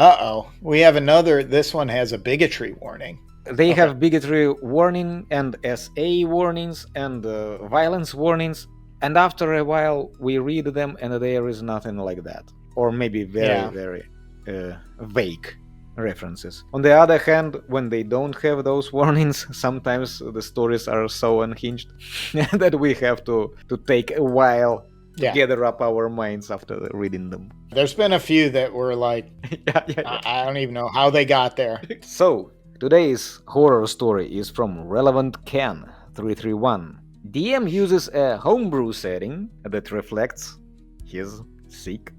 Uh-oh. We have another. This one has a bigotry warning. They have bigotry warning and SA warnings and violence warnings. And after a while, we read them and there is nothing like that. Or maybe very vague references. On the other hand, when they don't have those warnings, sometimes the stories are so unhinged that we have to take a while to gather up our minds after reading them. There's been a few that were like, I don't even know how they got there. So, today's horror story is from Relevant Ken 331. DM uses a homebrew setting that reflects his sick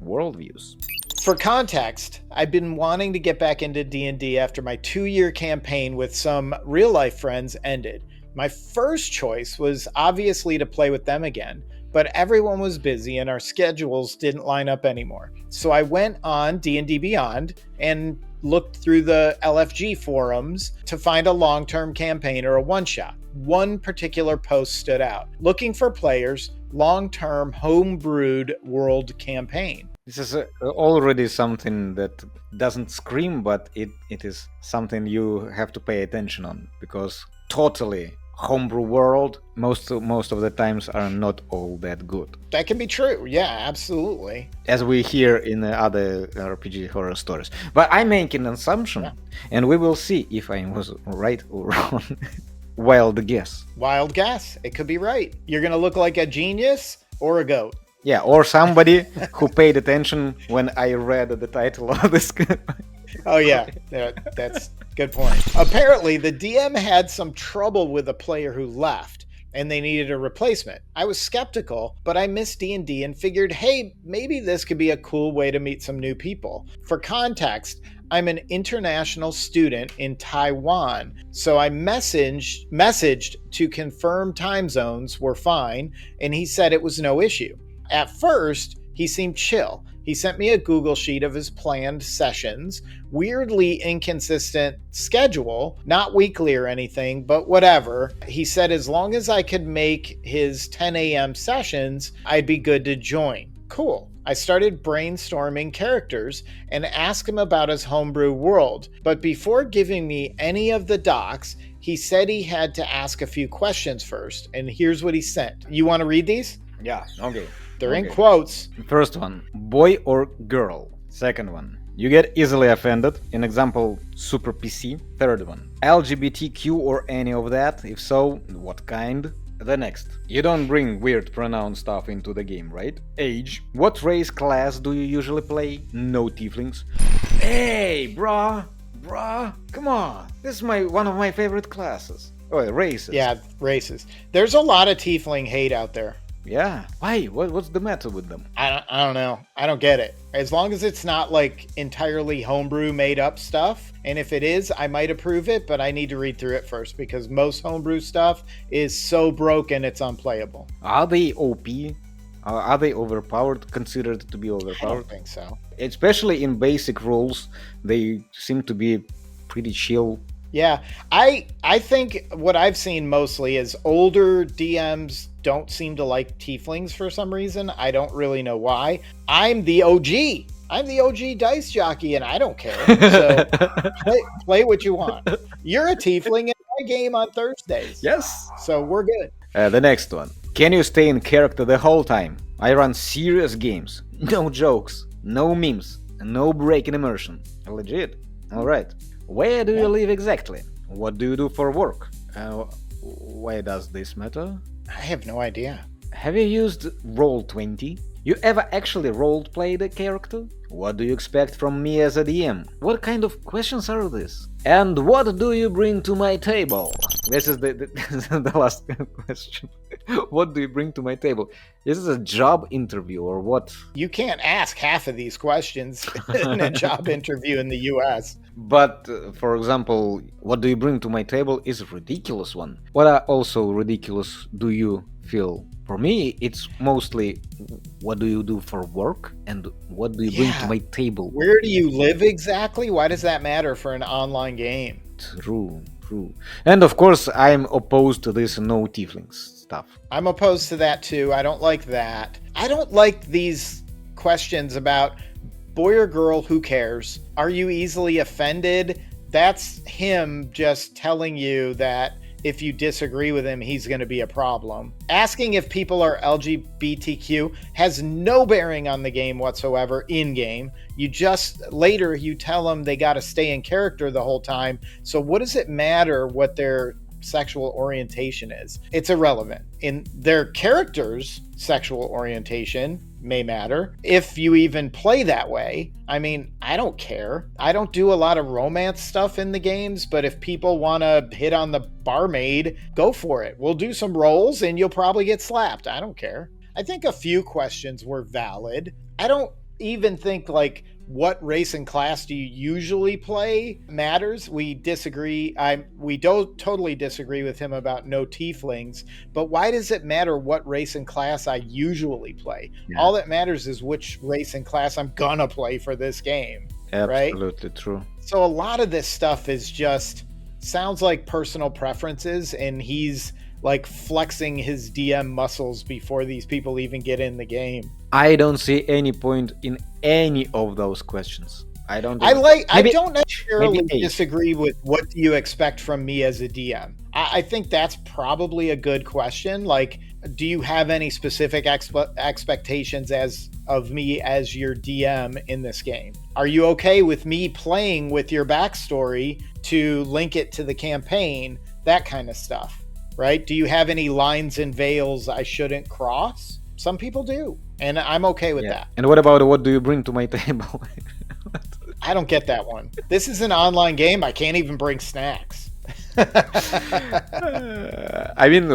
worldviews. For context, I've been wanting to get back into D&D after my 2-year campaign with some real-life friends ended. My first choice was obviously to play with them again, but everyone was busy and our schedules didn't line up anymore. So I went on D&D Beyond and looked through the LFG forums to find a long-term campaign or a one-shot. One particular post stood out, looking for players, long-term homebrewed world campaign. This is already something that doesn't scream, but it is something you have to pay attention on, because totally homebrew world, most of the times are not all that good. That can be true, yeah, absolutely. As we hear in other RPG horror stories. But I make an assumption, and we will see if I was right or wrong. Wild guess. Wild guess. It could be right. You're going to look like a genius or a goat. Yeah, or somebody who paid attention when I read the title of this. Oh yeah, that's good point. Apparently, the DM had some trouble with a player who left, and they needed a replacement. I was skeptical, but I missed D&D and figured, hey, maybe this could be a cool way to meet some new people. For context, I'm an international student in Taiwan, so I messaged to confirm time zones were fine, and he said it was no issue. At first, he seemed chill. He sent me a Google sheet of his planned sessions, weirdly inconsistent schedule, not weekly or anything, but whatever. He said as long as I could make his 10 a.m. sessions, I'd be good to join. Cool. I started brainstorming characters and asked him about his homebrew world, but before giving me any of the docs, he said he had to ask a few questions first, and here's what he sent. You want to read these? Yeah, okay. They're in quotes. First one, boy or girl. Second one, you get easily offended. In example, super PC. Third one, LGBTQ or any of that. If so, what kind? The next, you don't bring weird pronoun stuff into the game, right? Age. What race class do you usually play? No tieflings. Hey, brah, come on. This is one of my favorite classes. Oh, races. Yeah, races. There's a lot of tiefling hate out there. Yeah. Why? What's the matter with them? I don't know. I don't get it. As long as it's not like entirely homebrew made up stuff, and if it is, I might approve it, but I need to read through it first because most homebrew stuff is so broken it's unplayable. Are they OP? Are they overpowered? Considered to be overpowered? I don't think so. Especially in basic rules, they seem to be pretty chill. Yeah, I think what I've seen mostly is older DMs don't seem to like tieflings for some reason. I don't really know why. I'm the OG. I'm the OG dice jockey, and I don't care. So play what you want. You're a tiefling in my game on Thursdays. Yes. So we're good. The next one. Can you stay in character the whole time? I run serious games. No jokes, no memes, no breaking immersion. Legit. All right. Where do you live exactly? What do you do for work? Why does this matter? I have no idea. Have you used Roll20? You ever actually role-played a character? What do you expect from me as a DM? What kind of questions are these? And what do you bring to my table? This is the last question. What do you bring to my table? Is this a job interview or what? You can't ask half of these questions in a job interview in the US. But, for example, what do you bring to my table is a ridiculous one. What are also ridiculous do you feel? For me, it's mostly what do you do for work and what do you bring to my table? Where do you live exactly? Why does that matter for an online game? True. And of course, I'm opposed to this no tieflings stuff. I'm opposed to that too. I don't like that. I don't like these questions about Boy or girl, who cares? Are you easily offended? That's him just telling you that if you disagree with him, he's going to be a problem. Asking if people are LGBTQ has no bearing on the game whatsoever in-game. You just, later, you tell them they got to stay in character the whole time. So what does it matter what their sexual orientation is? It's irrelevant. In their character's sexual orientation may matter if you even play that way. I mean, I don't care. I don't do a lot of romance stuff in the games, but if people want to hit on the barmaid, go for it. We'll do some rolls and you'll probably get slapped. I don't care. I think a few questions were valid. I don't even think like what race and class do you usually play matters. We disagree. We don't totally disagree with him about no tieflings, but why does it matter what race and class I usually play? Yeah. All that matters is which race and class I'm gonna play for this game. Absolutely right? True. So a lot of this stuff is just sounds like personal preferences, and he's like flexing his DM muscles before these people even get in the game. I don't see any point in any of those questions. I don't necessarily disagree with what do you expect from me as a DM. I think that's probably a good question. Like, do you have any specific expectations of me as your DM in this game? Are you okay with me playing with your backstory to link it to the campaign? That kind of stuff. Right? Do you have any lines and veils I shouldn't cross? Some people do, and I'm okay with that. And what about what do you bring to my table? I don't get that one. This is an online game. I can't even bring snacks. I mean,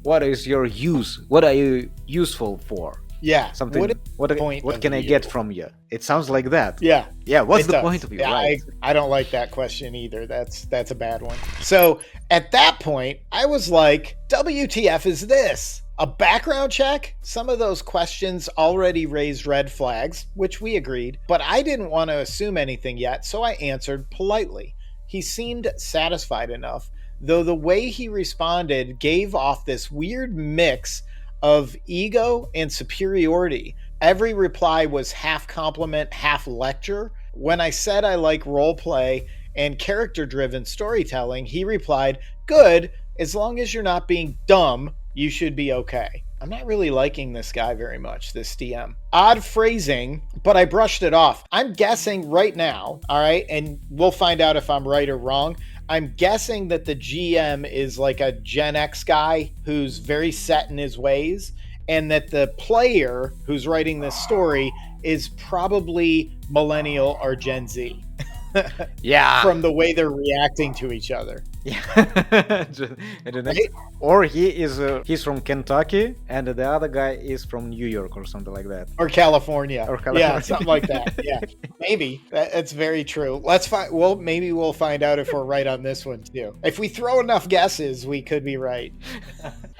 what is your use? What are you useful for? Yeah. Something. What can I get from you? It sounds like that. Yeah. Yeah. What's the point of you? Yeah, right. I don't like that question either. That's a bad one. So at that point, I was like, WTF is this? A background check? Some of those questions already raised red flags, which we agreed, but I didn't want to assume anything yet, so I answered politely. He seemed satisfied enough, though the way he responded gave off this weird mix of ego and superiority. Every reply was half compliment, half lecture. When I said I like roleplay and character-driven storytelling, he replied, "Good, as long as you're not being dumb, you should be okay." I'm not really liking this guy very much, this DM. Odd phrasing, but I brushed it off. I'm guessing right now, all right, and we'll find out if I'm right or wrong. I'm guessing that the GM is like a Gen X guy who's very set in his ways, and that the player who's writing this story is probably millennial or Gen Z. Yeah. From the way they're reacting to each other. Yeah. Right? Or he's from Kentucky and the other guy is from New York or something like that. Or California. Yeah, something like that. Yeah. Maybe. That's very true. Maybe we'll find out if we're right on this one too. If we throw enough guesses, we could be right.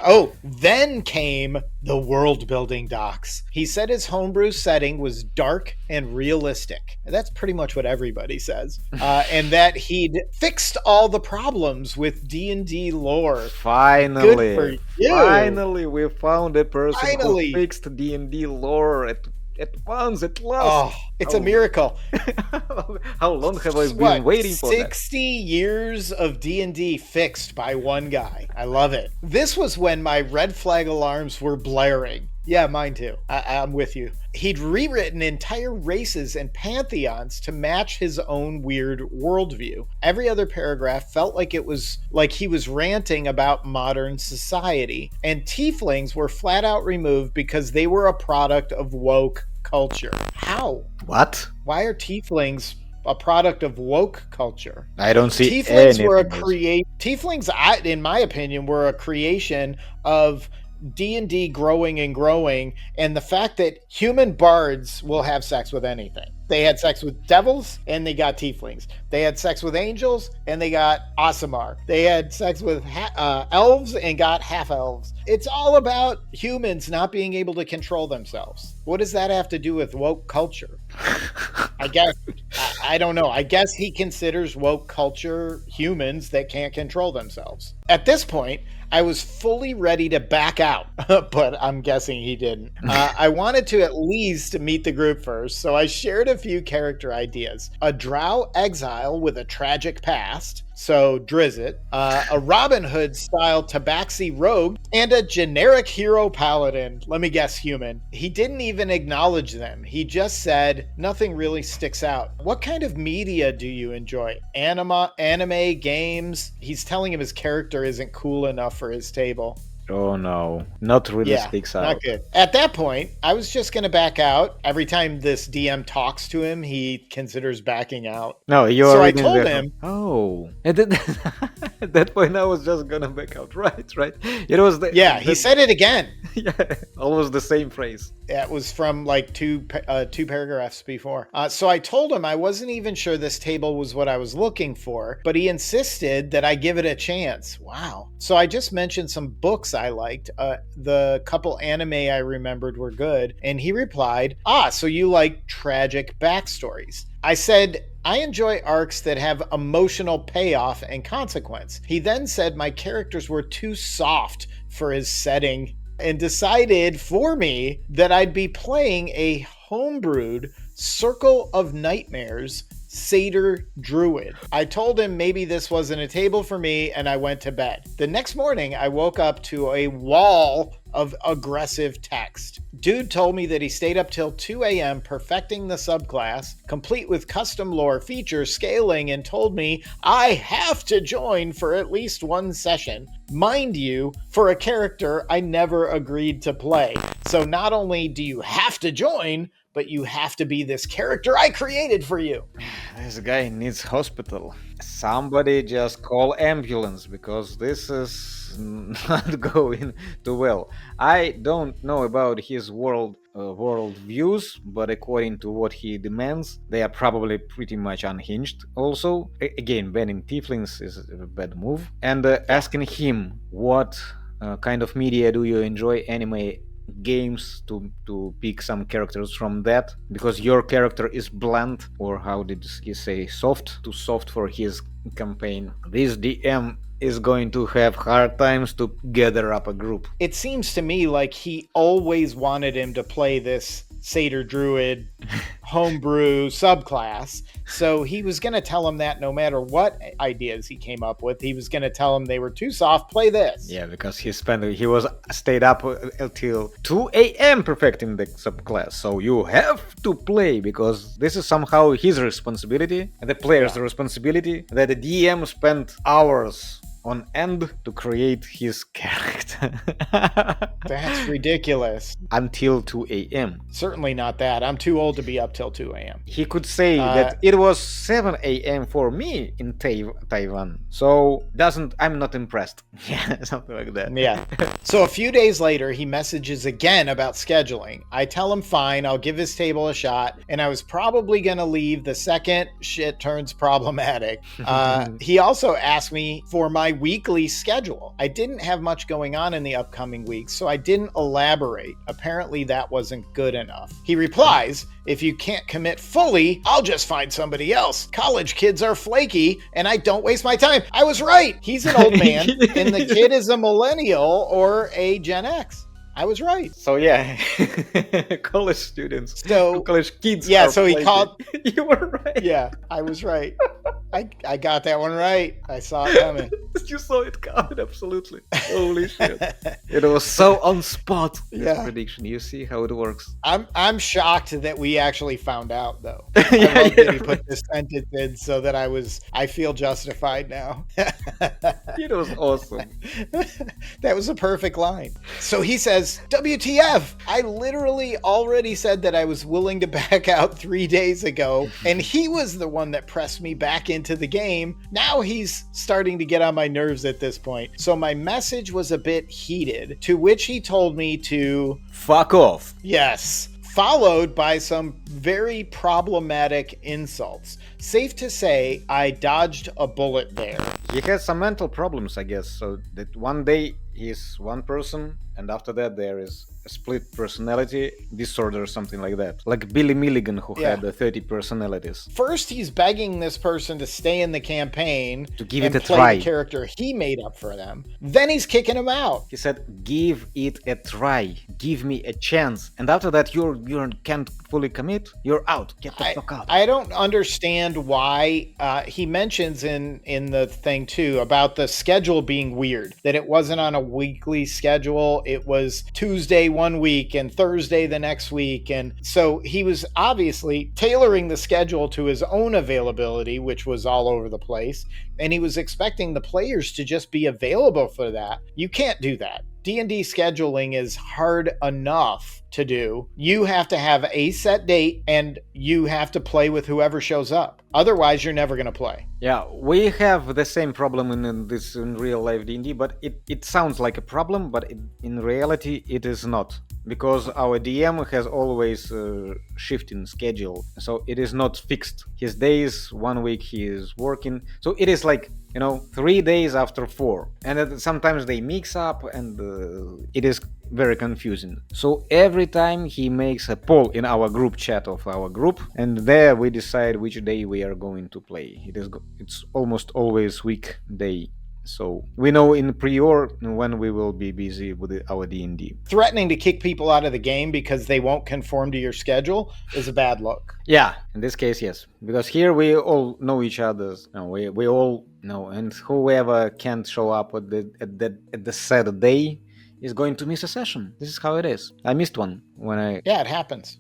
Oh, then came the world building docs. He said his homebrew setting was dark and realistic. That's pretty much what everybody says. And that he'd fixed all the problems with D&D lore. Finally. Good for you. Finally, we found a person who fixed D&D lore at once, at last. Oh, it's a miracle. How long have I been waiting for 60 years of D&D fixed by one guy. I love it. This was when my red flag alarms were blaring. Yeah, mine too. I'm with you. He'd rewritten entire races and pantheons to match his own weird worldview. Every other paragraph felt like it was like he was ranting about modern society. And tieflings were flat out removed because they were a product of woke culture. How? What? Why are tieflings a product of woke culture? I don't see tieflings were Tieflings, in my opinion, were a creation of D&D growing and growing, and the fact that human bards will have sex with anything. They had sex with devils and they got tieflings. They had sex with angels and they got Aasimar. They had sex with elves and got half elves. It's all about humans not being able to control themselves. What does that have to do with woke culture? I guess, I don't know. I guess he considers woke culture humans that can't control themselves. At this point, I was fully ready to back out, but I'm guessing he didn't. I wanted to at least meet the group first, so I shared a few character ideas. A drow exile with a tragic past, so Drizzt, a Robin Hood style tabaxi rogue, and a generic hero paladin. Let me guess, human. He didn't even acknowledge them. He just said, nothing really sticks out. What kind of media do you enjoy? Anime, games? He's telling him his character isn't cool enough for his table. Oh no, not really sticks out. Not good. At that point, I was just going to back out. Every time this DM talks to him, he considers backing out. No, you so I already told him. Oh, at that point, I was just gonna back out. Right. It was he said it again. Yeah, almost the same phrase. It was from like two paragraphs before. So I told him I wasn't even sure this table was what I was looking for, but he insisted that I give it a chance. Wow. So I just mentioned some books I liked. The couple anime I remembered were good. And he replied, so you like tragic backstories. I said, I enjoy arcs that have emotional payoff and consequence. He then said my characters were too soft for his setting and decided for me that I'd be playing a homebrewed Circle of Nightmares satyr druid. I told him maybe this wasn't a table for me, and I went to bed. The next morning, I woke up to a wall of aggressive text. Dude told me that he stayed up till 2 a.m. perfecting the subclass, complete with custom lore, features, scaling, and told me I have to join for at least one session. Mind you, for a character I never agreed to play. So not only do you have to join, but you have to be this character I created for you. This guy needs hospital. Somebody just call ambulance, because this is not going too well. I don't know about his world views, but according to what he demands, they are probably pretty much unhinged. Also, again, banning Tieflings is a bad move. And asking him what kind of media do you enjoy, anime, games, to pick some characters from that, because your character is bland, or how did he say, too soft for his campaign. This DM is going to have hard times to gather up a group. It seems to me like he always wanted him to play this satyr druid homebrew subclass, so he was going to tell him that no matter what ideas he came up with, he was going to tell him they were too soft, play this. Yeah, because he stayed up until 2 a.m. perfecting the subclass, so you have to play, because this is somehow his responsibility, and the player's responsibility, that the DM spent hours on end to create his character. That's ridiculous. Until 2 a.m. Certainly not that. I'm too old to be up till 2 a.m. He could say that it was 7 a.m. for me in Taiwan. So I'm not impressed. Yeah, something like that. Yeah. So a few days later, he messages again about scheduling. I tell him fine, I'll give his table a shot, and I was probably going to leave the second shit turns problematic. He also asked me for my weekly schedule. I didn't have much going on in the upcoming weeks, so I didn't elaborate. Apparently that wasn't good enough. He replies, if you can't commit fully, I'll just find somebody else. College kids are flaky, and I don't waste my time. I was right. He's an old man, and the kid is a millennial or a Gen X. I was right. So yeah, college students, college kids. Yeah, so he called. You were right. Yeah, I was right. I got that one right. I saw it coming. You saw it coming, absolutely. Holy shit! It was so on spot. This prediction. You see how it works. I'm shocked that we actually found out, though. I love that he put this sentence in so that I feel justified now. It was awesome. That was a perfect line. So he says, WTF? I literally already said that I was willing to back out 3 days ago, and he was the one that pressed me back into the game. Now he's starting to get on my nerves at this point. So my message was a bit heated, to which he told me to fuck off. Yes. Followed by some very problematic insults. Safe to say, I dodged a bullet there. He has some mental problems, I guess, so that one day he's one person, and after that there is split personality disorder or something like that. Like Billy Milligan, who Yeah. had 30 personalities. First, he's begging this person to stay in the campaign To give and it a play try. the character he made up for them. Then he's kicking him out. He said, "Give it a try. Give me a chance." And after that, you can't fully commit. You're out. Get the fuck out. I don't understand why he mentions in the thing too about the schedule being weird. That it wasn't on a weekly schedule. It was Tuesday one week and Thursday the next week, and so he was obviously tailoring the schedule to his own availability, which was all over the place. And he was expecting the players to just be available for that. You can't do that. D&D scheduling is hard enough to do. You have to have a set date and you have to play with whoever shows up. Otherwise, you're never going to play. Yeah, we have the same problem in real life D&D, but it sounds like a problem, but in reality it is not. Because our DM has always shifting schedule, so it is not fixed. His days, 1 week he is working, so it is like 3 days after 4, and sometimes they mix up, and it is very confusing. So every time he makes a poll in our group chat of our group, and there we decide which day we are going to play. It's almost always weekday. So we know in prior when we will be busy with our D&D. Threatening to kick people out of the game because they won't conform to your schedule is a bad look. Yeah, in this case, yes. Because here we all know each other. We all know, and whoever can't show up at the said day is going to miss a session. This is how it is. I missed one when I... Yeah, it happens.